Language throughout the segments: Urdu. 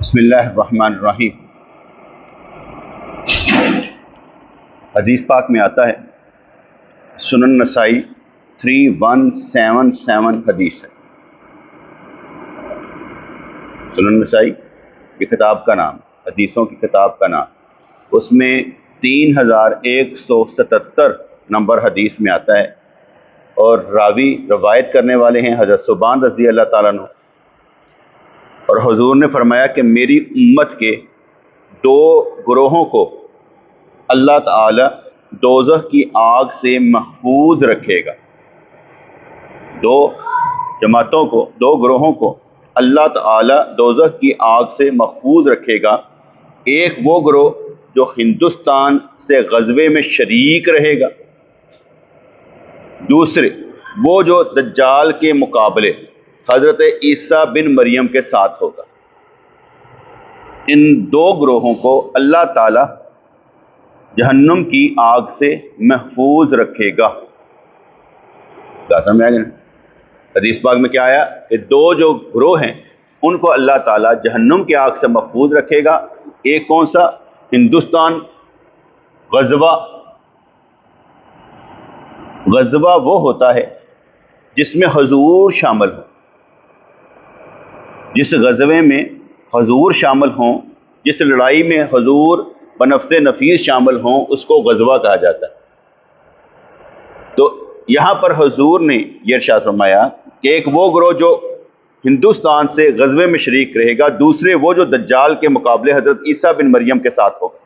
بسم اللہ الرحمن الرحیم۔ حدیث پاک میں آتا ہے، سنن نسائی 3177 حدیث ہے۔ سنن نسائی کی کتاب کا نام، حدیثوں کی کتاب کا نام، اس میں 3177 نمبر حدیث میں آتا ہے، اور راوی روایت کرنے والے ہیں حضرت ثوبان رضی اللہ تعالیٰ عنہ۔ اور حضور نے فرمایا کہ میری امت کے دو گروہوں کو اللہ تعالی دوزخ کی آگ سے محفوظ رکھے گا۔ دو جماعتوں کو، دو گروہوں کو اللہ تعالی دوزخ کی آگ سے محفوظ رکھے گا۔ ایک وہ گروہ جو ہندوستان سے غزوے میں شریک رہے گا، دوسرے وہ جو دجال کے مقابلے حضرت عیسیٰ بن مریم کے ساتھ ہوگا۔ ان دو گروہوں کو اللہ تعالی جہنم کی آگ سے محفوظ رکھے گا۔ سمجھ آئے گا نا؟ حدیث پاک میں کیا آیا کہ دو جو گروہ ہیں ان کو اللہ تعالی جہنم کی آگ سے محفوظ رکھے گا۔ ایک کون سا؟ ہندوستان غزوہ وہ ہوتا ہے جس میں حضور شامل ہو، جس غزوے میں حضور شامل ہوں، جس لڑائی میں حضور بنفس نفیس شامل ہوں، اس کو غزوہ کہا جاتا ہے۔ تو یہاں پر حضور نے یہ ارشاد فرمایا کہ ایک وہ گروہ جو ہندوستان سے غزوے میں شریک رہے گا، دوسرے وہ جو دجال کے مقابلے حضرت عیسیٰ بن مریم کے ساتھ ہوگا۔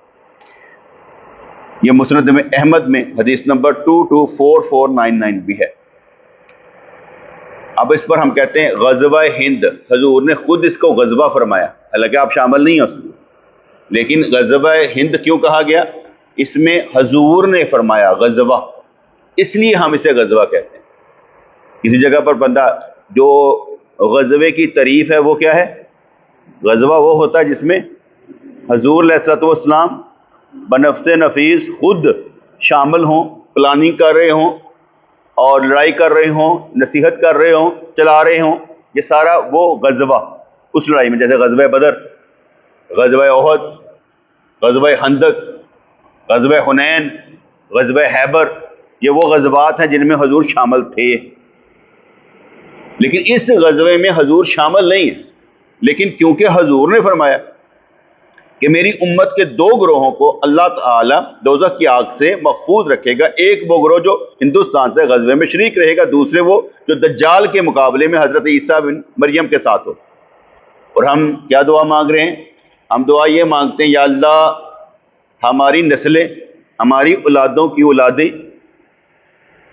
یہ مسند میں احمد میں حدیث نمبر 224499 بھی ہے۔ اب اس پر ہم کہتے ہیں غزوہ ہند، حضور نے خود اس کو غزوہ فرمایا، حالانکہ آپ شامل نہیں ہو سکتے، لیکن غزوہ ہند کیوں کہا گیا؟ اس میں حضور نے فرمایا غزوہ، اس لیے ہم اسے غزوہ کہتے ہیں۔ کسی جگہ پر بندہ جو غزوے کی تعریف ہے وہ کیا ہے؟ غزوہ وہ ہوتا ہے جس میں حضور علیہ الصلوۃ والسلام بنفس نفیس خود شامل ہوں، پلاننگ کر رہے ہوں اور لڑائی کر رہے ہوں، نصیحت کر رہے ہوں، چلا رہے ہوں، یہ سارا وہ غزوہ اس لڑائی میں، جیسے غزوہ بدر، غزوہ احد، غزوہ خندق، غزوہ حنین، غزوہ خیبر، یہ وہ غزوات ہیں جن میں حضور شامل تھے۔ لیکن اس غزوے میں حضور شامل نہیں ہیں، لیکن کیونکہ حضور نے فرمایا کہ میری امت کے دو گروہوں کو اللہ تعالی دوزخ کی آگ سے محفوظ رکھے گا، ایک وہ گروہ جو ہندوستان سے غزوے میں شریک رہے گا، دوسرے وہ جو دجال کے مقابلے میں حضرت عیسیٰ بن مریم کے ساتھ ہو۔ اور ہم کیا دعا مانگ رہے ہیں؟ ہم دعا یہ مانگتے ہیں، یا اللہ ہماری نسلیں، ہماری اولادوں کی اولادیں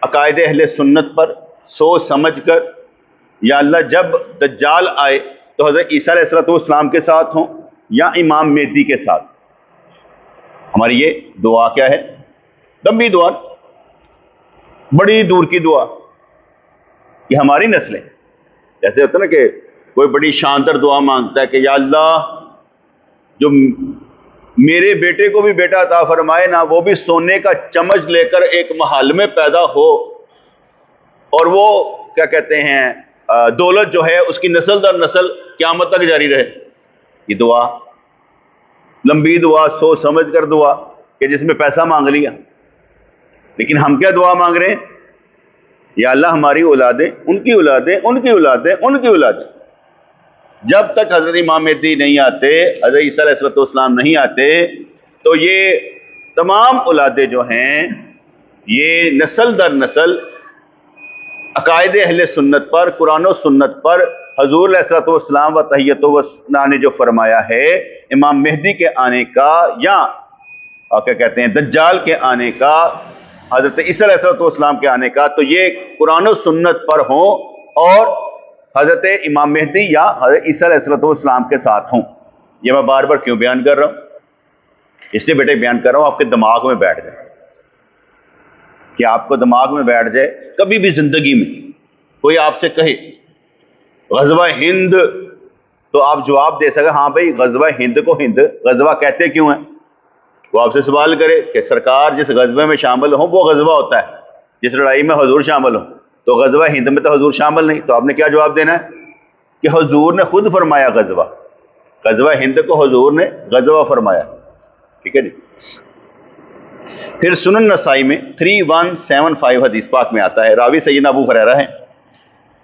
عقائد اہل سنت پر سوچ سمجھ کر، یا اللہ جب دجال آئے تو حضرت عیسیٰ علیہ السلام کے ساتھ ہوں یا امام مہدی کے ساتھ۔ ہماری یہ دعا کیا ہے؟ لمبی دعا، بڑی دور کی دعا، کہ ہماری نسلیں، جیسے ہوتا ہے نا کہ کوئی بڑی شاندار دعا مانگتا ہے کہ یا اللہ جو میرے بیٹے کو بھی بیٹا عطا فرمائے نا، وہ بھی سونے کا چمچ لے کر ایک محل میں پیدا ہو، اور وہ کیا کہتے ہیں دولت جو ہے اس کی نسل در نسل قیامت تک جاری رہے۔ یہ دعا لمبی دعا، سوچ سمجھ کر دعا، کہ جس میں پیسہ مانگ لیا۔ لیکن ہم کیا دعا مانگ رہے ہیں؟ یا اللہ ہماری اولادیں، ان کی اولادیں، ان کی اولادیں، ان کی اولادیں، جب تک حضرت امام مہدی نہیں آتے، حضرت عیسیٰ علیہ السلام نہیں آتے، تو یہ تمام اولادیں جو ہیں یہ نسل در نسل عقائد اہل سنت پر، قرآن و سنت پر حضور علیہ السلام و تحیت و ثنا نے جو فرمایا ہے امام مہدی کے آنے کا، یا کیا کہتے ہیں دجال کے آنے کا، حضرت عیسیٰ علیہ السلام کے آنے کا، تو یہ قرآن و سنت پر ہوں اور حضرت امام مہدی یا حضرت عیسیٰ علیہ السلام کے ساتھ ہوں۔ یہ میں بار بار کیوں بیان کر رہا ہوں؟ اس لیے بیٹے بیان کر رہا ہوں آپ کے دماغ میں بیٹھ جائے، کہ آپ کو دماغ میں بیٹھ جائے۔ کبھی بھی زندگی میں کوئی آپ سے کہے غزوہ ہند، تو آپ جواب دے سکے ہاں بھائی غزوہ ہند کو ہند غزوہ کہتے کیوں ہیں؟ وہ آپ سے سوال کرے کہ سرکار جس غزوے میں شامل ہوں وہ غزوہ ہوتا ہے، جس لڑائی میں حضور شامل ہوں، تو غزوہ ہند میں تو حضور شامل نہیں، تو آپ نے کیا جواب دینا ہے؟ کہ حضور نے خود فرمایا غزوہ، غزوہ ہند کو حضور نے غزوہ فرمایا، ٹھیک ہے جی۔ پھر سنن نسائی میں 3175 حدیث پاک میں آتا ہے، راوی سیدنا ابو ہریرہ ہیں،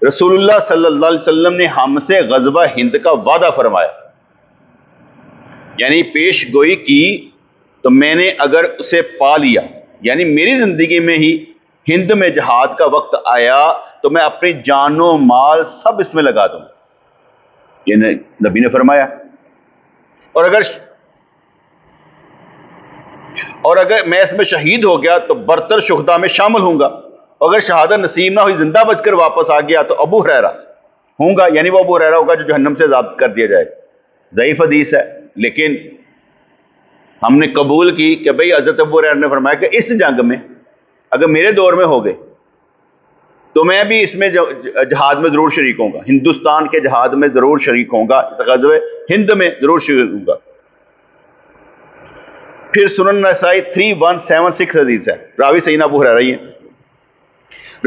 رسول اللہ صلی اللہ علیہ وسلم نے ہم سے غزوہ ہند کا وعدہ فرمایا، یعنی پیش گوئی کی، تو میں نے اگر اسے پا لیا، یعنی میری زندگی میں ہی ہند میں جہاد کا وقت آیا تو میں اپنی جان و مال سب اس میں لگا دوں، یہ نبی نے فرمایا۔ اور اگر میں اس میں شہید ہو گیا تو برتر شہداء میں شامل ہوں گا، اگر شہادت نصیب نہ ہوئی، زندہ بچ کر واپس آ گیا تو ابو ہریرہ ہوں گا، یعنی وہ ابو ہریرہ ہوگا جو جہنم سے ضابط کر دیا جائے۔ ضعیف حدیث ہے، لیکن ہم نے قبول کی کہ بھئی حضرت ابو ہریرہ نے فرمایا کہ اس جنگ میں اگر میرے دور میں ہو گئے تو میں بھی اس میں جہاد میں ضرور شریک ہوں گا، ہندوستان کے جہاد میں ضرور شریک ہوں گا، اس غزوہ ہند میں ضرور شریک ہوں گا۔ پھر سنن نسائی 3176 حدیث ہے، راوی سیدنا ابو ہریرہ ہیں،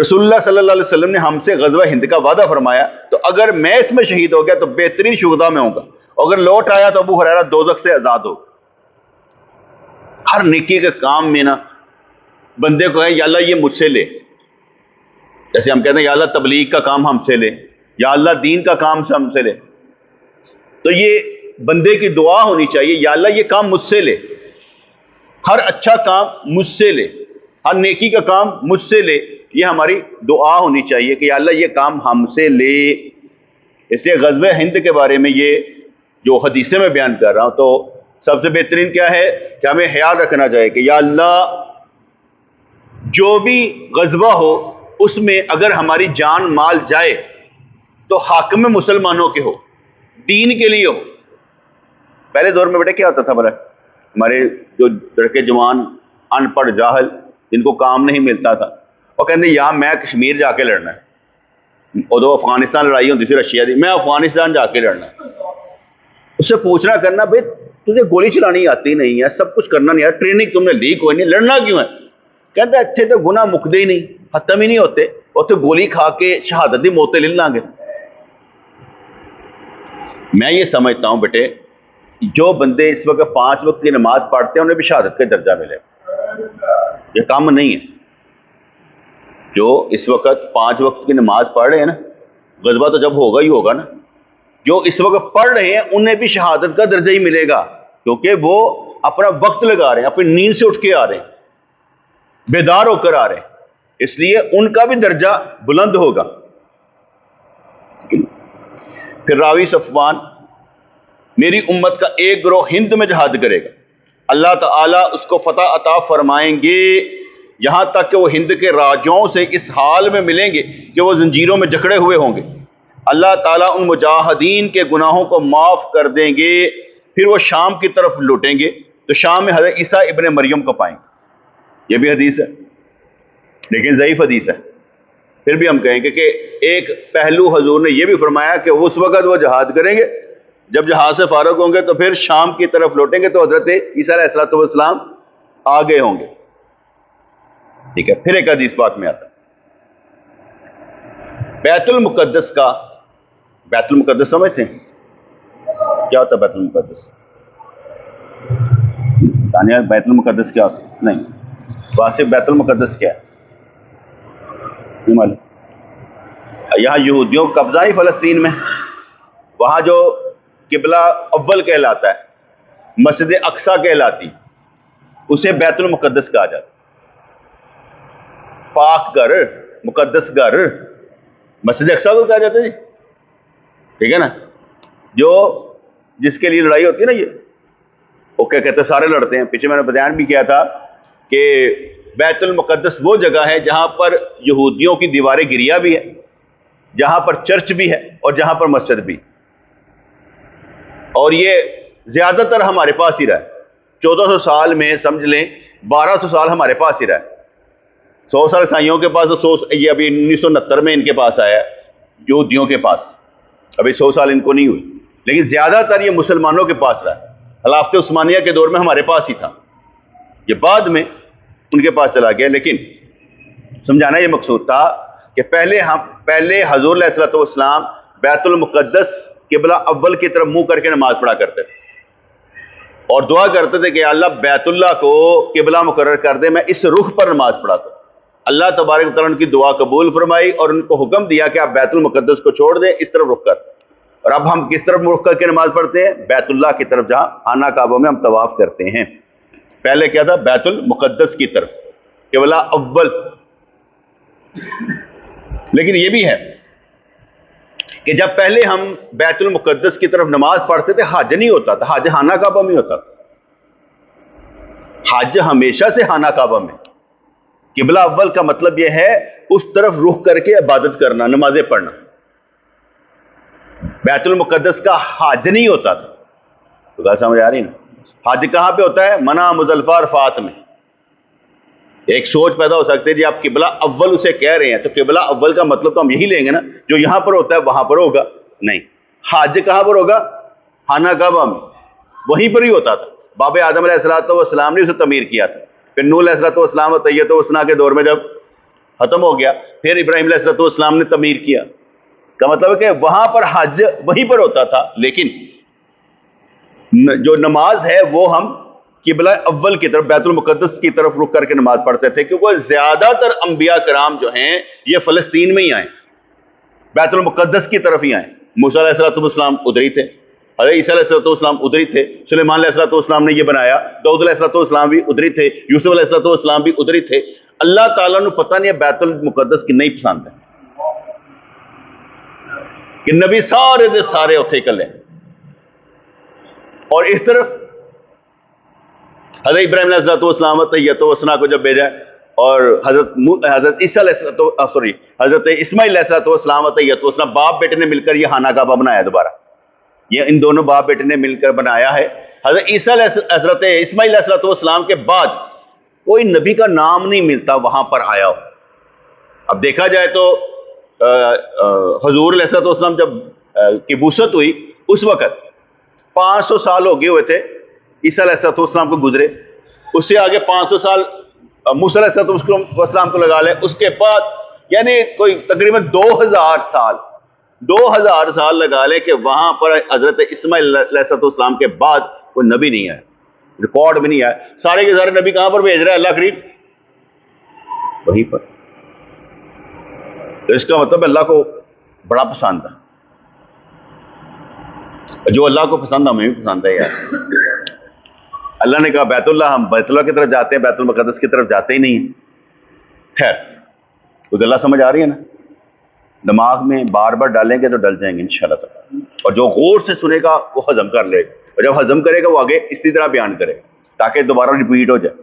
رسول اللہ صلی اللہ علیہ وسلم نے ہم سے غزوہ ہند کا وعدہ فرمایا، تو اگر میں اس میں شہید ہو گیا تو بہترین شہداء میں ہوں گا، اگر لوٹ آیا تو ابو ہریرہ دوزخ سے آزاد ہو۔ ہر نیکی کے کام میں نا بندے کو ہے یا اللہ یہ مجھ سے لے، جیسے ہم کہتے ہیں یا اللہ تبلیغ کا کام ہم سے لے، یا اللہ دین کا کام ہم سے لے، تو یہ بندے کی دعا ہونی چاہیے، یا اللہ یہ کام مجھ سے لے، ہر اچھا کام مجھ سے لے، ہر نیکی کا کام مجھ سے لے، یہ ہماری دعا ہونی چاہیے کہ یا اللہ یہ کام ہم سے لے۔ اس لیے غزوہ ہند کے بارے میں یہ جو حدیثیں میں بیان کر رہا ہوں، تو سب سے بہترین کیا ہے کہ ہمیں خیال رکھنا چاہیے کہ یا اللہ جو بھی غزوہ ہو اس میں اگر ہماری جان مال جائے تو حاکم مسلمانوں کے ہو، دین کے لیے ہو۔ پہلے دور میں بیٹے کیا ہوتا تھا بڑا، ہمارے جو لڑکے جوان ان پڑھ جاہل جن کو کام نہیں ملتا تھا، وہ کہتے یا میں کشمیر جا کے لڑنا ہے، ادو افغانستان لڑائی ہوتی تھی رشیا دی، میں افغانستان جا کے لڑنا ہے۔ اس سے پوچھنا کرنا بھائی تجھے گولی چلانی آتی نہیں ہے، سب کچھ کرنا نہیں ہے، ٹریننگ تم نے لی کوئی نہیں، لڑنا کیوں ہے؟ کہتا اتنے تو گناہ مکدے ہی نہیں، ختم ہی نہیں ہوتے، اتنے گولی کھا کے شہادت دی موتے لے لیں گے۔ میں یہ سمجھتا ہوں بیٹے جو بندے اس وقت 5 وقت کی نماز پڑھتے ہیں انہیں بھی شہادت کا درجہ ملے، یہ کم نہیں ہے۔ جو اس وقت 5 وقت کی نماز پڑھ رہے ہیں نا، غزوہ تو جب ہوگا ہی ہوگا نا، جو اس وقت پڑھ رہے ہیں انہیں بھی شہادت کا درجہ ہی ملے گا، کیونکہ وہ اپنا وقت لگا رہے ہیں، اپنی نیند سے اٹھ کے آ رہے ہیں، بیدار ہو کر آ رہے ہیں، اس لیے ان کا بھی درجہ بلند ہوگا۔ پھر راوی صفوان، میری امت کا ایک گروہ ہند میں جہاد کرے گا، اللہ تعالیٰ اس کو فتح عطا فرمائیں گے، یہاں تک کہ وہ ہند کے راجوں سے اس حال میں ملیں گے کہ وہ زنجیروں میں جکڑے ہوئے ہوں گے۔ اللہ تعالیٰ ان مجاہدین کے گناہوں کو معاف کر دیں گے، پھر وہ شام کی طرف لوٹیں گے تو شام میں حضرت عیسیٰ ابن مریم کو پائیں گے۔ یہ بھی حدیث ہے لیکن ضعیف حدیث ہے، پھر بھی ہم کہیں گے کہ ایک پہلو حضور نے یہ بھی فرمایا کہ اس وقت وہ جہاد کریں گے، جب جہاد سے فارغ ہوں گے تو پھر شام کی طرف لوٹیں گے تو حضرت عیسیٰ علیہ السلام آگے ہوں گے۔ ٹھیک ہے، پھر ایک حدیث بات میں آتا، بیت المقدس کا، بیت المقدس سمجھتے ہیں کیا ہوتا ہے؟ بیت المقدس دانیہ، بیت المقدس کیا ہوتا ہے؟ نہیں، واسف بیت المقدس کیا ہے نہیں معلوم۔ یہاں یہودیوں کا قبضہ نہیں فلسطین میں، وہاں جو قبلہ اول کہلاتا ہے، مسجد اقصیٰ کہلاتی، اسے بیت المقدس کہا جاتا، پاک گھر، مقدس گھر، مسجد اقصیٰ کو کہا جاتا ہے جی، ٹھیک ہے نا۔ جو جس کے لیے لڑائی ہوتی ہے نا، یہ وہ کیا کہتے ہیں، سارے لڑتے ہیں۔ پیچھے میں نے بیان بھی کیا تھا کہ بیت المقدس وہ جگہ ہے جہاں پر یہودیوں کی دیوار گریہ بھی ہے، جہاں پر چرچ بھی ہے اور جہاں پر مسجد بھی، اور یہ زیادہ تر ہمارے پاس ہی رہا ہے۔ 1400 سال میں سمجھ لیں 1200 سال ہمارے پاس ہی رہا ہے۔ 100 سال عیسائیوں کے پاس، یہ ابھی 1969 میں ان کے پاس آیا ہے، یہودیوں کے پاس، ابھی 100 سال ان کو نہیں ہوئی، لیکن زیادہ تر یہ مسلمانوں کے پاس رہا ہے۔ خلافت عثمانیہ کے دور میں ہمارے پاس ہی تھا، یہ بعد میں ان کے پاس چلا گیا۔ لیکن سمجھانا یہ مقصود تھا کہ پہلے حضور علیہ الصلوۃ والسلام بیت المقدس قبلہ اول کی طرف منہ کر کے نماز پڑھا کرتے تھے اور دعا کرتے تھے کہ اللہ بیت اللہ کو قبلہ مقرر کر دے، میں اس رخ پر نماز پڑھا کروں۔ اللہ تبارک و تعالیٰ ان کی دعا قبول فرمائی اور ان کو حکم دیا کہ آپ بیت المقدس کو چھوڑ دیں، اس طرف رخ کر۔ اور اب ہم کس طرف رخ کر کے نماز پڑھتے ہیں؟ بیت اللہ کی طرف، جہاں خانہ کعبہ میں ہم طواف کرتے ہیں۔ پہلے کیا تھا؟ بیت المقدس کی طرف، قبلہ اول۔ لیکن یہ بھی ہے کہ جب پہلے ہم بیت المقدس کی طرف نماز پڑھتے تھے، حج نہیں ہوتا تھا، حج خانہ کعبہ میں ہوتا تھا۔ حج ہمیشہ سے خانہ کعبہ میں۔ قبلہ اول کا مطلب یہ ہے اس طرف رخ کر کے عبادت کرنا، نمازیں پڑھنا۔ بیت المقدس کا حج نہیں ہوتا تھا۔ تو بات سمجھ آ رہی نا؟ حج کہاں پہ ہوتا ہے؟ منی، مزدلفہ، عرفات میں۔ ایک سوچ پیدا ہو سکتی ہے جی آپ قبلہ اول اسے کہہ رہے ہیں تو قبلہ اول کا مطلب تو ہم یہی لیں گے نا، جو یہاں پر ہوتا ہے وہاں پر ہوگا۔ نہیں، حج کہاں پر ہوگا؟ خانہ کعبہ میں، وہیں پر ہی ہوتا تھا۔ باب آدم علیہ السلام نے اسے تعمیر کیا تھا، پھر نوح علیہ السلام و طیۃ و حسنہ کے دور میں جب ختم ہو گیا، پھر ابراہیم علیہ السلام نے تعمیر کیا۔ کا مطلب ہے کہ وہاں پر حج وہیں پر ہوتا تھا، لیکن جو نماز ہے وہ ہم قبلہ اول کی طرف، بیت المقدس کی طرف رخ کر کے نماز پڑھتے تھے، کیونکہ زیادہ تر انبیاء کرام جو ہیں یہ فلسطین میں ہی آئے، بیت المقدس کی طرف ہی آئے۔ موسیٰ علیہ السلام ادھر ہی تھے، حضرت عیسیٰ علیہ السلام ادھر ہی تھے، سلیمان علیہ السلام نے یہ بنایا، داؤد علیہ السلام بھی ادھر ہی تھے، یوسف علیہ السلام بھی ادھر ہی تھے۔ اللہ تعالیٰ نے پتہ نہیں ہے بیت المقدس کی نہیں پسند ہے کہ نبی سارے دے سارے اتھے کلے۔ اور اس طرف حضرت ابراہیم علیہ السلام طیۃ و حسنہ کو جب بھیجا اور حضرت اسماعیل علیہ السلام طیۃ و حسنہ، باپ بیٹے نے مل کر یہ خانہ کعبہ بنایا دوبارہ، یہ ان دونوں باپ بیٹے نے مل کر بنایا ہے۔ حضرت اسماعیل علیہ السلام کے بعد کوئی نبی کا نام نہیں ملتا وہاں پر آیا ہو۔ اب دیکھا جائے تو حضور علیہ السلام جب کی بعثت ہوئی اس وقت 500 سال ہو گئے ہوئے تھے عیسیٰ علیہ السلام کو گزرے، اس سے آگے 500 سال موسیٰ علیہ السلام کو لگا لیں، اس کے بعد یعنی کوئی تقریباً 2000 سال لگا لیں کہ وہاں پر حضرت اسماعیل علیہ السلام کے بعد کوئی نبی نہیں آیا، ریکارڈ بھی نہیں آیا۔ سارے کے سارے نبی کہاں پر بھیج رہا ہے اللہ کریم؟ وہیں پر۔ تو اس کا مطلب اللہ کو بڑا پسند ہے، جو اللہ کو پسند ہے ہمیں بھی پسند ہے یار۔ اللہ نے کہا بیت اللہ، ہم بیت اللہ کی طرف جاتے ہیں، بیت المقدس کی طرف جاتے ہی نہیں ہیں۔ خیر، تو اللہ سمجھ آ رہی ہے نا؟ دماغ میں بار بار ڈالیں گے تو ڈل جائیں گے انشاءاللہ تعالی، اور جو غور سے سنے گا وہ ہضم کر لے گا، اور جب ہضم کرے گا وہ آگے اسی طرح بیان کرے گا تاکہ دوبارہ ریپیٹ ہو جائے۔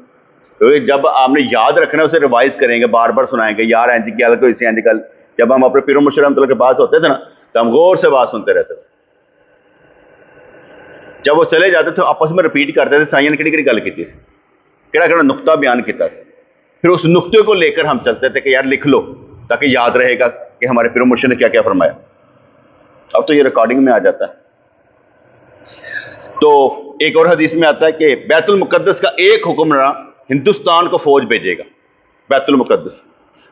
کیونکہ جب آپ نے یاد رکھنا ہے اسے ریوائز کریں گے، بار بار سنائیں گے، یار اینجی کیا کو اسے اینجی کل۔ جب ہم اپنے پیر و مرشد رحمۃ اللہ کے پاس ہوتے تھے نا تو ہم غور سے بات سنتے رہتے تھے، جب وہ چلے جاتے تھے آپس میں ریپیٹ کرتے تھے، سائیں نے کہڑی گل کی تھی، کہڑا نقطہ بیان کیا، پھر اس نقطے کو لے کر ہم چلتے تھے کہ یار لکھ لو تاکہ یاد رہے گا کہ ہمارے پیر و مرشد نے کیا کیا فرمایا۔ اب تو یہ ریکارڈنگ میں آ جاتا ہے۔ تو ایک اور حدیث میں آتا ہے کہ بیت المقدس کا ایک حکمران ہندوستان کو فوج بھیجے گا، بیت المقدس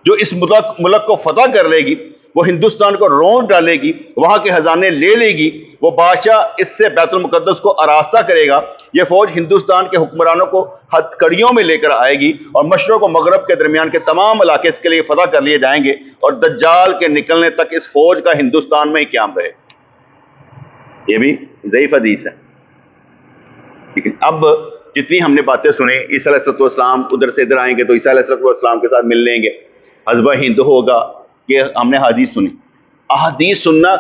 جو اس ملک کو فتح کر لے گی، وہ ہندوستان کو رونق ڈالے گی، وہاں کے خزانے لے لے گی، وہ بادشاہ اس سے بیت المقدس کو آراستہ کرے گا۔ یہ فوج ہندوستان کے حکمرانوں کو ہتھ کڑیوں میں لے کر آئے گی اور مشرق و مغرب کے درمیان کے تمام علاقے اس کے لیے فتح کر لیے جائیں گے، اور دجال کے نکلنے تک اس فوج کا ہندوستان میں ہی قیام رہے۔ یہ بھی ضعیف حدیث ہے، لیکن اب جتنی ہم نے باتیں سنیں، عیسیٰ علیہ السلام ادھر سے ادھر آئیں گے تو عیسیٰ علیہ السلام کے ساتھ مل لیں گے، غزوہ ہند ہوگا، یہ ہم نے حدیث سنی۔ احادیث سننا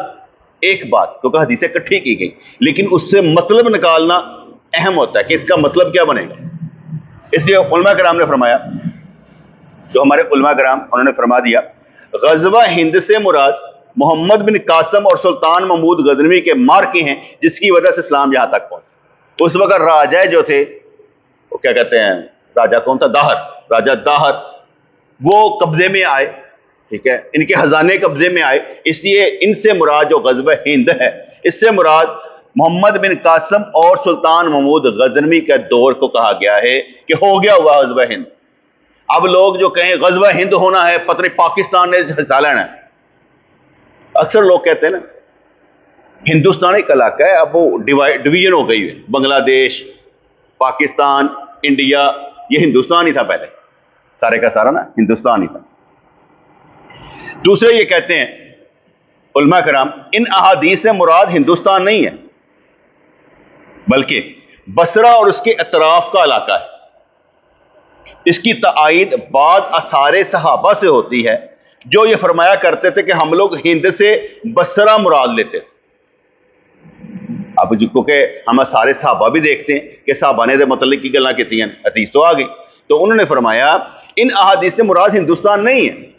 ایک بات، کیونکہ حدیثیں اکٹھی کی گئی، لیکن اس سے مطلب نکالنا اہم ہوتا ہے کہ اس کا مطلب کیا بنے گا۔ اس لیے علماء کرام نے فرمایا، جو ہمارے علماء کرام انہوں نے فرما دیا، غزوہ ہند سے مراد محمد بن قاسم اور سلطان محمود غزنوی کے مارکے ہیں، جس کی وجہ سے اسلام یہاں تک پہنچا۔ اس وقت راجہ جو تھے وہ کیا کہتے ہیں، راجہ کون تھا؟ داہر، راجہ داہر، وہ قبضے میں آئے، ٹھیک ہے، ان کے خزانے قبضے میں آئے، اس لیے ان سے مراد جو غزوہ ہند ہے، اس سے مراد محمد بن قاسم اور سلطان محمود غزنوی کے دور کو کہا گیا ہے کہ ہو گیا ہوا غزوہ ہند۔ اب لوگ جو کہیں غزوہ ہند ہونا ہے، پتہ نہیں پاکستان نے حصہ لینا ہے، اکثر لوگ کہتے ہیں نا ہندوستان ایک علاقہ ہے، اب وہ ڈویژن ہو گئی ہے، بنگلہ دیش، پاکستان، انڈیا، یہ ہندوستان ہی تھا پہلے، سارے کا سارا نا ہندوستان ہی تھا۔ دوسرے یہ کہتے ہیں علماء کرام، ان احادیث سے مراد ہندوستان نہیں ہے بلکہ بصرہ اور اس کے اطراف کا علاقہ ہے۔ اس کی تائید بعض آثار صحابہ سے ہوتی ہے جو یہ فرمایا کرتے تھے کہ ہم لوگ ہند سے بصرہ مراد لیتے تھے۔ اب کیونکہ ہم سارے صحابہ بھی دیکھتے ہیں کہ صحابہ نے دے متعلق کی گلاں کیتی ہیں، حدیث تو آ گئی، تو انہوں نے فرمایا ان احادیث سے مراد ہندوستان نہیں ہے۔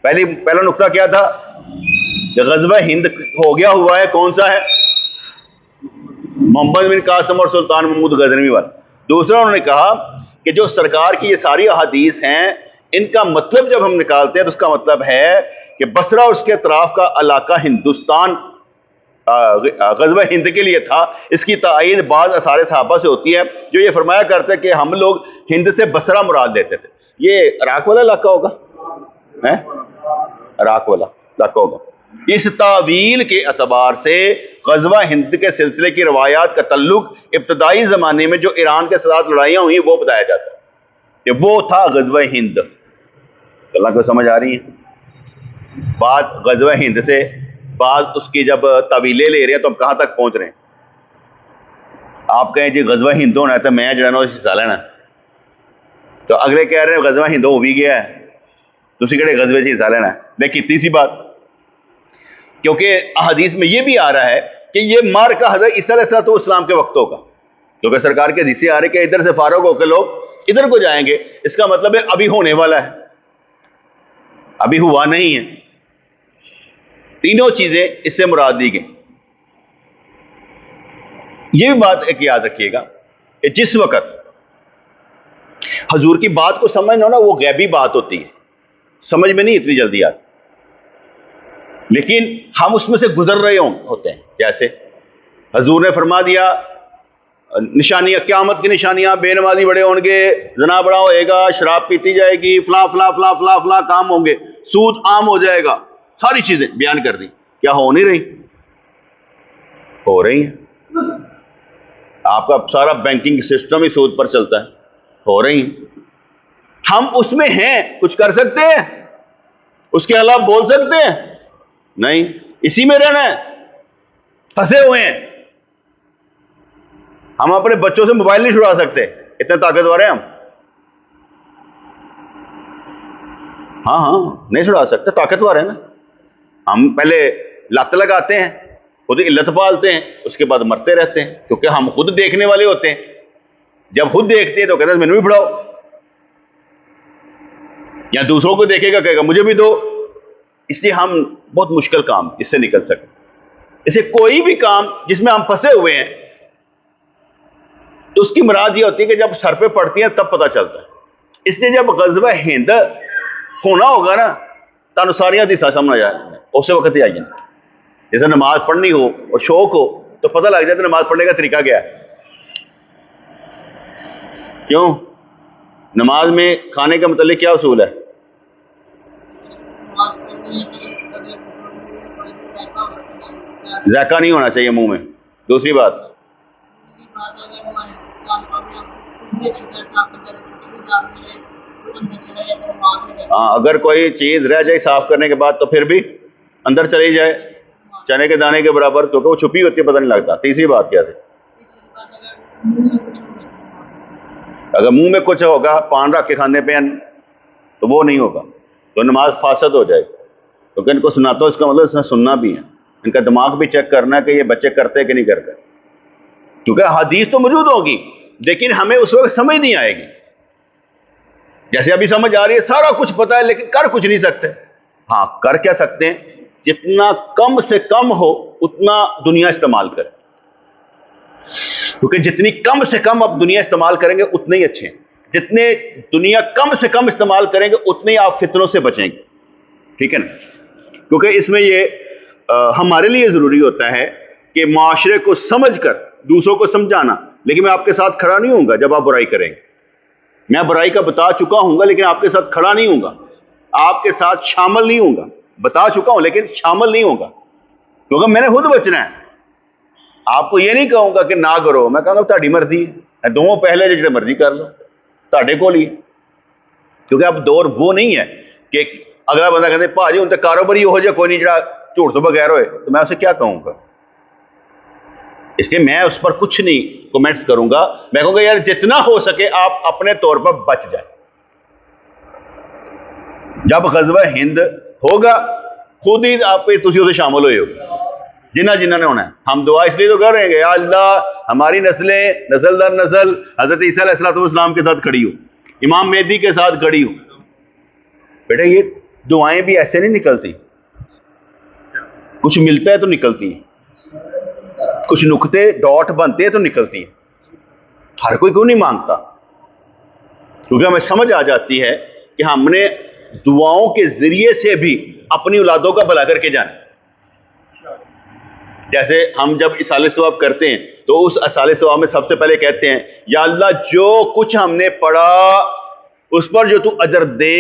پہلا نقطہ کیا تھا کہ غزوہ ہند ہو گیا ہوا ہے، کون سا ہے؟ محمد بن قاسم اور سلطان محمود غزنوی والا۔ دوسرا انہوں نے کہا کہ جو سرکار کی یہ ساری احادیث ہیں، ان کا مطلب جب ہم نکالتے ہیں تو اس کا مطلب ہے کہ بصرہ اور اس کے اطراف کا علاقہ ہندوستان غزوہ ہند کے لیے تھا۔ اس کی تائید بعض آثار صحابہ سے ہوتی ہے جو یہ فرمایا کرتے کہ ہم لوگ ہند سے بصرہ مراد لیتے تھے۔ یہ عراق والا علاقہ ہوگا، عراق والا علاقہ ہوگا۔ اس تعویل کے اعتبار سے غزوہ ہند کے سلسلے کی روایات کا تعلق ابتدائی زمانے میں جو ایران کے ساتھ لڑائیاں ہوئی وہ بتایا جاتا ہے کہ وہ تھا غزوہ ہند۔ اللہ کو سمجھ آ رہی ہے؟ بعد غزوہ ہند سے بعد اس کی جب طویلیں لے رہے ہیں تو ہم کہاں تک پہنچ رہے ہیں؟ آپ کہیں جی غزوہ ہند ہونا ہے تو میں جو ہے نا حصہ لینا، تو اگلے کہہ رہے ہیں غزوہ ہند ہو بھی گیا ہے، تسی کہڑے غزوے سے حصہ لینا ہے۔ لیکن تیسری بات، کیونکہ احادیث میں یہ بھی آ رہا ہے کہ یہ مار کا حضرت عیسیٰ علیہ السلام کے وقت ہوگا، کیونکہ سرکار کے حدیثیں آ رہی کہ ادھر سے فارغ ہو کے لوگ ادھر کو جائیں گے، اس کا مطلب ہے ابھی ہونے والا ہے، ابھی ہوا نہیں ہے۔ تینوں چیزیں اس سے مراد دی گئی۔ یہ بھی بات ایک یاد رکھیے گا کہ جس وقت حضور کی بات کو سمجھنا نا، وہ غیبی بات ہوتی ہے، سمجھ میں نہیں اتنی جلدی آتی، لیکن ہم اس میں سے گزر رہے ہوتے ہیں۔ جیسے حضور نے فرما دیا نشانیاں، قیامت کی نشانیاں، بے نمازی بڑے ہوں گے، زنا بڑا ہوئے گا، شراب پیتی جائے گی، فلاں فلاں فلاں فلاں فلاں کام ہوں گے، سود عام ہو جائے گا، ساری چیزیں بیان کر دی۔ کیا ہو نہیں رہی؟ ہو رہی ہیں۔ آپ کا سارا بینکنگ سسٹم ہی سود پر چلتا ہے، ہو رہی ہیں۔ ہم اس میں ہیں، کچھ کر سکتے ہیں؟ اس کے خلاف بول سکتے ہیں؟ نہیں، اسی میں رہنا ہے، پھنسے ہوئے ہیں۔ ہم اپنے بچوں سے موبائل نہیں چھڑا سکتے، اتنے طاقتور ہیں ہم۔ ہاں نہیں چھڑا سکتے، طاقتور ہے نا۔ ہم پہلے لت لگاتے ہیں، خود علت پالتے ہیں، اس کے بعد مرتے رہتے ہیں، کیونکہ ہم خود دیکھنے والے ہوتے ہیں۔ جب خود دیکھتے ہیں تو کہتے ہیں مجھے بھی پڑھاؤ، یا دوسروں کو دیکھے گا کہے گا مجھے بھی دو۔ اس لیے ہم بہت مشکل کام اس سے نکل سکتے۔ اسے کوئی بھی کام جس میں ہم پھنسے ہوئے ہیں تو اس کی مراد یہ ہوتی ہے کہ جب سر پہ پڑتی ہیں تب پتہ چلتا ہے۔ اس لیے جب غزوہ ہند ہونا ہوگا نا تو ساری حدیثاں سامنے آ جائیں، اسی وقت ہی آ جائیں۔ جیسے نماز پڑھنی ہو اور شوق ہو تو پتہ لگ جائے تو نماز پڑھنے کا طریقہ کیا ہے۔ کیوں؟ نماز میں کھانے کے متعلق کیا اصول ہے؟ ذائقہ نہیں ہونا چاہیے منہ میں۔ دوسری بات، ہاں اگر کوئی چیز رہ جائے صاف کرنے کے بعد تو پھر بھی اندر چلی جائے، چنے کے دانے کے برابر، کیونکہ وہ چھپی ہوتی ہے، پتہ نہیں لگتا۔ تیسری بات کیا تھی؟ اگر منہ میں کچھ ہوگا، پان رکھ کے کھانے پہ تو وہ نہیں ہوگا، تو نماز فاسد ہو جائے گی۔ کیونکہ ان کو سناتا ہو اس کا مطلب اس نے سننا بھی ہے، ان کا دماغ بھی چیک کرنا ہے کہ یہ بچے کرتے کہ نہیں کرتے۔ کیونکہ حدیث تو موجود ہوگی لیکن ہمیں اس وقت سمجھ نہیں آئے گی۔ جیسے ابھی سمجھ آ رہی ہے، سارا کچھ پتا ہے لیکن کر کچھ نہیں سکتے۔ ہاں کر کیا سکتے ہیں؟ جتنا کم سے کم ہو اتنا دنیا استعمال کریں، کیونکہ جتنی کم سے کم آپ دنیا استعمال کریں گے اتنے ہی اچھے ہیں۔ جتنے دنیا کم سے کم استعمال کریں گے اتنے ہی آپ فتنوں سے بچیں گے، ٹھیک ہے نا؟ کیونکہ اس میں یہ ہمارے لیے ضروری ہوتا ہے کہ معاشرے کو سمجھ کر دوسروں کو سمجھانا، لیکن میں آپ کے ساتھ کھڑا نہیں ہوں گا جب آپ برائی کریں گے۔ میں برائی کا بتا چکا ہوں گا لیکن آپ کے ساتھ کھڑا نہیں ہوں گا، آپ کے ساتھ شامل نہیں ہوں گا۔ بتا چکا ہوں لیکن شامل نہیں ہوں گا، کیونکہ میں نے خود بچنا ہے۔ آپ کو یہ نہیں کہوں گا کہ نہ کرو، میں کہوں گا تہاڈی مرضی ہے، دونوں پہلے جڑے مرضی کر لو، تہاڈے کول ہی، کیونکہ اب دور وہ نہیں ہے کہ اگلا بندہ کہتے بھاجی ہوں تو کاروباری ہو جائے کوئی نہیں جڑا جھوٹ تو بغیر ہوئے، تو میں اسے کیا کہوں گا؟ اس لیے میں اس پر کچھ نہیں کومنٹس کروں گا، میں کہوں گا یار جتنا ہو سکے آپ اپنے طور پر بچ جائیں۔ جب غزوہ ہند ہوگا خود ہی آپ تسی اسے شامل ہوئے ہو، جنہ نے ہونا ہے۔ ہم دعا اس لیے تو کر رہے ہیں کہ یا اللہ ہماری نسلیں نسل در نسل حضرت عیسیٰ علیہ السلام کے ساتھ کھڑی ہو، امام مہدی کے ساتھ کھڑی ہو۔ بیٹا یہ دعائیں بھی ایسے نہیں نکلتی، کچھ ملتا ہے تو نکلتی ہیں، کچھ نقطے ڈاٹ بنتے ہیں تو نکلتی ہیں۔ ہر کوئی کیوں نہیں مانگتا؟ کیونکہ ہمیں سمجھ آ جاتی ہے کہ ہم نے دعاؤں کے ذریعے سے بھی اپنی اولادوں کا بھلا کر کے جانا۔ جیسے ہم جب اصالِ ثواب کرتے ہیں تو اس اصالِ ثواب میں سب سے پہلے کہتے ہیں یا اللہ جو کچھ ہم نے پڑھا اس پر جو تو اجر دے،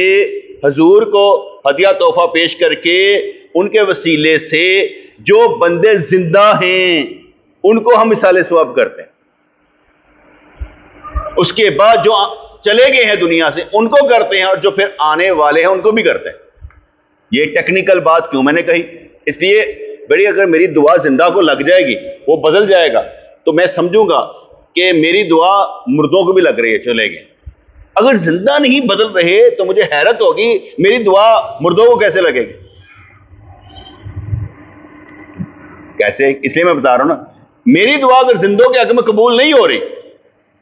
حضور کو ہدیہ تحفہ پیش کر کے ان کے وسیلے سے جو بندے زندہ ہیں ان کو ہم اصالِ ثواب کرتے ہیں، اس کے بعد جو چلے گئے ہیں دنیا سے ان کو کرتے ہیں، اور جو پھر آنے والے ہیں ان کو بھی کرتے ہیں۔ یہ ٹیکنیکل بات کیوں میں نے کہی؟ اس لیے بڑی اگر میری دعا زندہ کو لگ جائے گی، وہ بدل جائے گا، تو میں سمجھوں گا کہ میری دعا مردوں کو بھی لگ رہی ہے، چلے گئے۔ اگر زندہ نہیں بدل رہے تو مجھے حیرت ہوگی میری دعا مردوں کو کیسے لگے گی؟ کیسے؟ اس لیے میں بتا رہا ہوں نا، میری دعا اگر زندوں کے حق میں قبول نہیں ہو رہی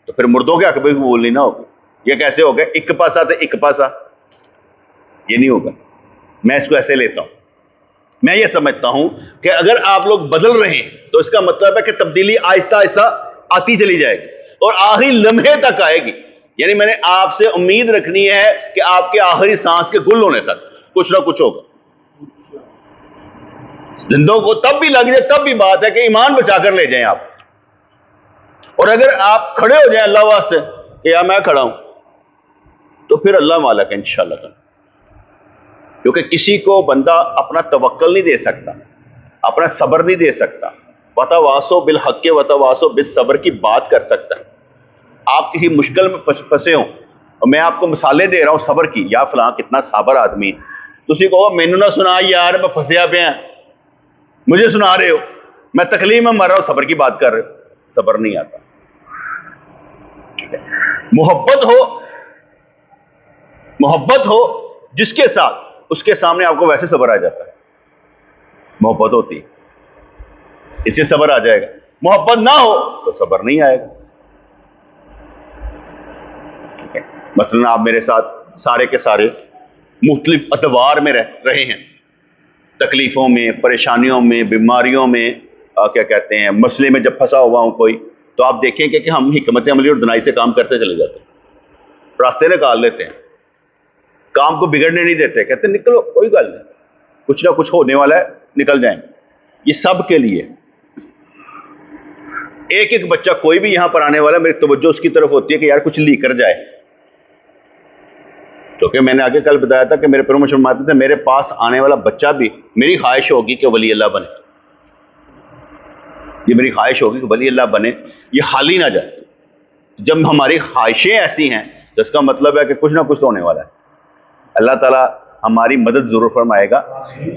تو پھر مردوں کے حق میں قبول نہیں نہ ہوگی۔ یہ کیسے ہوگا؟ ایک پاسا تو ایک پاسا، یہ نہیں ہوگا۔ میں اس کو ایسے لیتا ہوں، میں یہ سمجھتا ہوں کہ اگر آپ لوگ بدل رہے ہیں تو اس کا مطلب ہے کہ تبدیلی آہستہ آہستہ آتی چلی جائے گی اور آخری لمحے تک آئے گی۔ یعنی میں نے آپ سے امید رکھنی ہے کہ آپ کے آخری سانس کے گل ہونے تک کچھ نہ کچھ ہوگا۔ زندوں کو تب بھی لگ جائے تب بھی بات ہے کہ ایمان بچا کر لے جائیں آپ، اور اگر آپ کھڑے ہو جائیں اللہ واسطے کہ یا میں کھڑا ہوں تو پھر اللہ مالک ہے انشاءاللہ تعالی۔ کیونکہ کسی کو بندہ اپنا توکل نہیں دے سکتا، اپنا صبر نہیں دے سکتا، وتواصوا بالحق وتواصوا بالصبر کی بات کر سکتا ہے۔ آپ کسی مشکل میں پھنسے ہوں اور میں آپ کو مثالیں دے رہا ہوں صبر کی، یا فلاں کتنا صابر آدمی، تسی کہو مینوں نہ سنا یار میں پھنسیا پیا، مجھے سنا رہے ہو، میں تکلیف میں مر رہا ہوں، صبر کی بات کر رہے ہو، صبر نہیں آتا۔ محبت ہو جس کے ساتھ، اس کے سامنے آپ کو ویسے صبر آ جاتا ہے، محبت ہوتی ہے اس سے صبر آ جائے گا۔ محبت نہ ہو تو صبر نہیں آئے گا۔ مثلا آپ میرے ساتھ سارے کے سارے مختلف ادوار میں رہے ہیں، تکلیفوں میں، پریشانیوں میں، بیماریوں میں، کیا کہتے ہیں مسئلے میں جب پھنسا ہوا ہوں کوئی، تو آپ دیکھیں کہ ہم حکمت عملی اور دنائی سے کام کرتے چلے جاتے ہیں، راستے نکال لیتے ہیں، کام کو بگڑنے نہیں دیتے، کہتے ہیں نکلو کوئی گل نہیں، کچھ نہ کچھ ہونے والا ہے، نکل جائیں۔ یہ سب کے لیے ایک ایک بچہ کوئی بھی یہاں پر آنے والا، میری توجہ اس کی طرف ہوتی ہے کہ یار کچھ لی کر جائے، کیونکہ میں نے آگے کل بتایا تھا کہ میرے پیروں میں فرماتے تھے میرے پاس آنے والا بچہ بھی میری خواہش ہوگی کہ ولی اللہ بنے، یہ میری خواہش ہوگی کہ ولی اللہ بنے، یہ خالی نہ جائے۔ جب ہماری خواہشیں ایسی ہیں تو اس کا مطلب ہے کہ کچھ نہ کچھ تو ہونے والا ہے۔ اللہ تعالیٰ ہماری مدد ضرور فرمائے گا،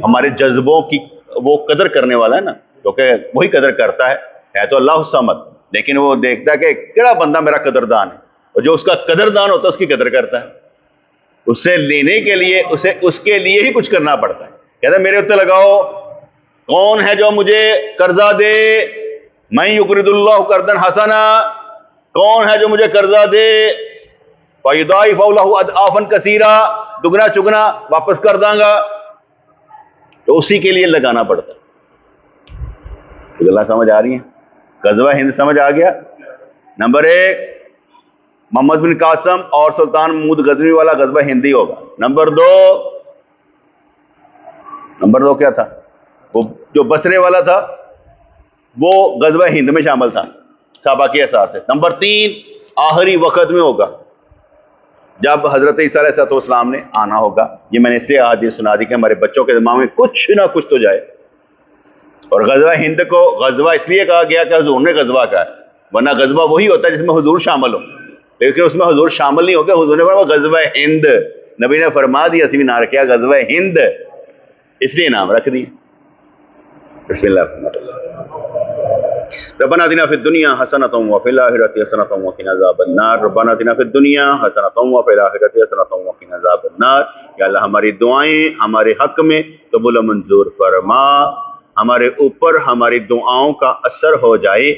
ہمارے جذبوں کی وہ قدر کرنے والا ہے نا، کیونکہ وہی قدر کرتا ہے تو اللہ الصمد، لیکن وہ دیکھتا ہے کہ کیڑا بندہ میرا قدردان ہے، اور جو اس کا قدردان ہوتا ہے اس کی قدر کرتا ہے، اس سے لینے کے لیے اسے اس کے لیے ہی کچھ کرنا پڑتا ہے۔ کہتا ہے میرے اتنے لگاؤ، کون ہے جو مجھے قرضہ دے، میں یقرض اللہ قرضا حسنا، کون ہے جو مجھے قرضہ دے، فَيُضَاعِفُ لَهُ أَضْعَافًا كَثِيرًا، دگنا چگنا واپس کر داں گا، تو اسی کے لیے لگانا پڑتا ہے۔ تو اللہ سمجھ آ رہی ہے؟ غزوہ ہند سمجھ آ گیا؟ نمبر 1 محمد بن قاسم اور سلطان محمود غزنوی والا غزوہ ہندی ہوگا۔ نمبر 2 کیا تھا؟ وہ جو بصرے والا تھا وہ غزوہ ہند میں شامل تھا صحابہ کے اثار سے۔ نمبر 3 آخری وقت میں ہوگا جب حضرت عیسیٰ علیہ السلام نے آنا ہوگا۔ یہ میں نے اس لیے احادیث سنا دی کہ ہمارے بچوں کے دماغ میں کچھ نہ کچھ تو جائے۔ اور غزوہ ہند کو غزوہ اس لیے کہا گیا کہ حضور نے غزوہ کہا ہے، ورنہ غزوہ وہی ہوتا ہے جس میں حضور شامل ہو، لیکن اس میں حضور شامل نہیں ہو گیا، حضور نے فرمایا غزوہ ہند، نبی نے فرما دیا اسی نام کیا غزوہ ہند، اس لیے نام رکھ دیا۔ بسم اللہ الرحمن الرحیم۔ ربنا آتنا فی الدنیا حسنۃ وفی الآخرۃ حسنۃ وقنا عذاب النار، ربنا آتنا فی الدنیا حسنۃ وفی الآخرۃ حسنۃ وقنا عذاب النار۔ یا اللہ ہماری دعائیں ہمارے حق میں قبول و منظور فرما، ہمارے اوپر ہماری دعاؤں کا اثر ہو جائے،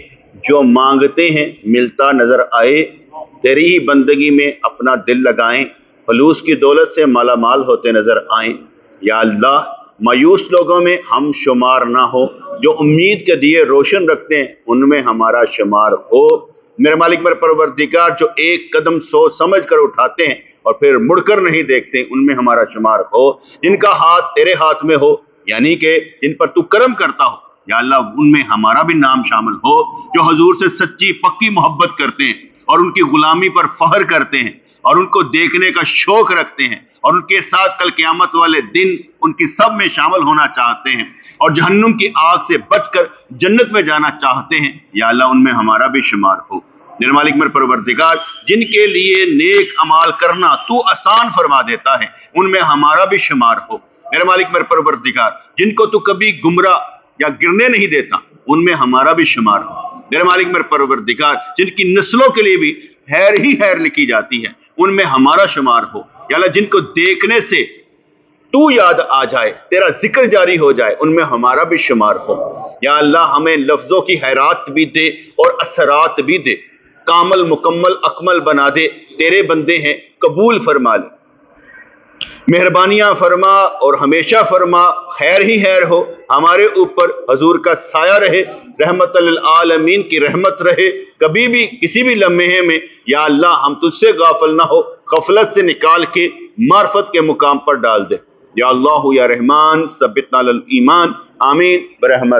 جو مانگتے ہیں ملتا نظر آئے، تیری ہی بندگی میں اپنا دل لگائیں، فلوس کی دولت سے مالا مال ہوتے نظر آئیں۔ یا اللہ مایوس لوگوں میں ہم شمار نہ ہو، جو امید کے دیے روشن رکھتے ہیں ان میں ہمارا شمار ہو۔ میرے مالک میرے پروردگار، جو ایک قدم سوچ سمجھ کر اٹھاتے ہیں اور پھر مڑ کر نہیں دیکھتے ان میں ہمارا شمار ہو۔ جن کا ہاتھ تیرے ہاتھ میں ہو، یعنی کہ جن پر تو کرم کرتا ہو، یا اللہ ان میں ہمارا بھی نام شامل ہو، جو حضور سے سچی پکی محبت کرتے ہیں اور ان کی غلامی پر فخر کرتے ہیں اور ان کو دیکھنے کا شوق رکھتے ہیں اور ان کے ساتھ کل قیامت والے دن ان کی سب میں شامل ہونا چاہتے ہیں اور جہنم کی آگ سے بچ کر جنت میں جانا چاہتے ہیں، یا اللہ ان میں ہمارا بھی شمار ہو۔ میرے مالک میرے پروردگار، جن کے لیے نیک اعمال کرنا تو آسان فرما دیتا ہے ان میں ہمارا بھی شمار ہو۔ میرے مالک میرے پروردگار، جن کو تو کبھی گمراہ یا گرنے نہیں دیتا ان میں ہمارا بھی شمار ہو۔ میرے مالک میرے پروردگار، جن کی نسلوں کے لیے بھی خیر ہی خیر لکھی جاتی ہے ان میں ہمارا شمار ہو۔ یا اللہ جن کو دیکھنے سے تو یاد آ جائے، تیرا ذکر جاری ہو جائے ان میں ہمارا بھی شمار ہو۔ یا اللہ ہمیں لفظوں کی حیرات بھی دے اور اثرات بھی دے، کامل مکمل اکمل بنا دے، تیرے بندے ہیں قبول فرما لے، مہربانیاں فرما اور ہمیشہ فرما، خیر ہی خیر ہو ہمارے اوپر، حضور کا سایہ رہے، رحمت للعالمین کی رحمت رہے کبھی بھی کسی بھی لمحے میں۔ یا اللہ ہم تجھ سے غافل نہ ہو، غفلت سے نکال کے معرفت کے مقام پر ڈال دے۔ یا اللہ یا رحمان ثبتنا علی الایمان، آمین برحمت۔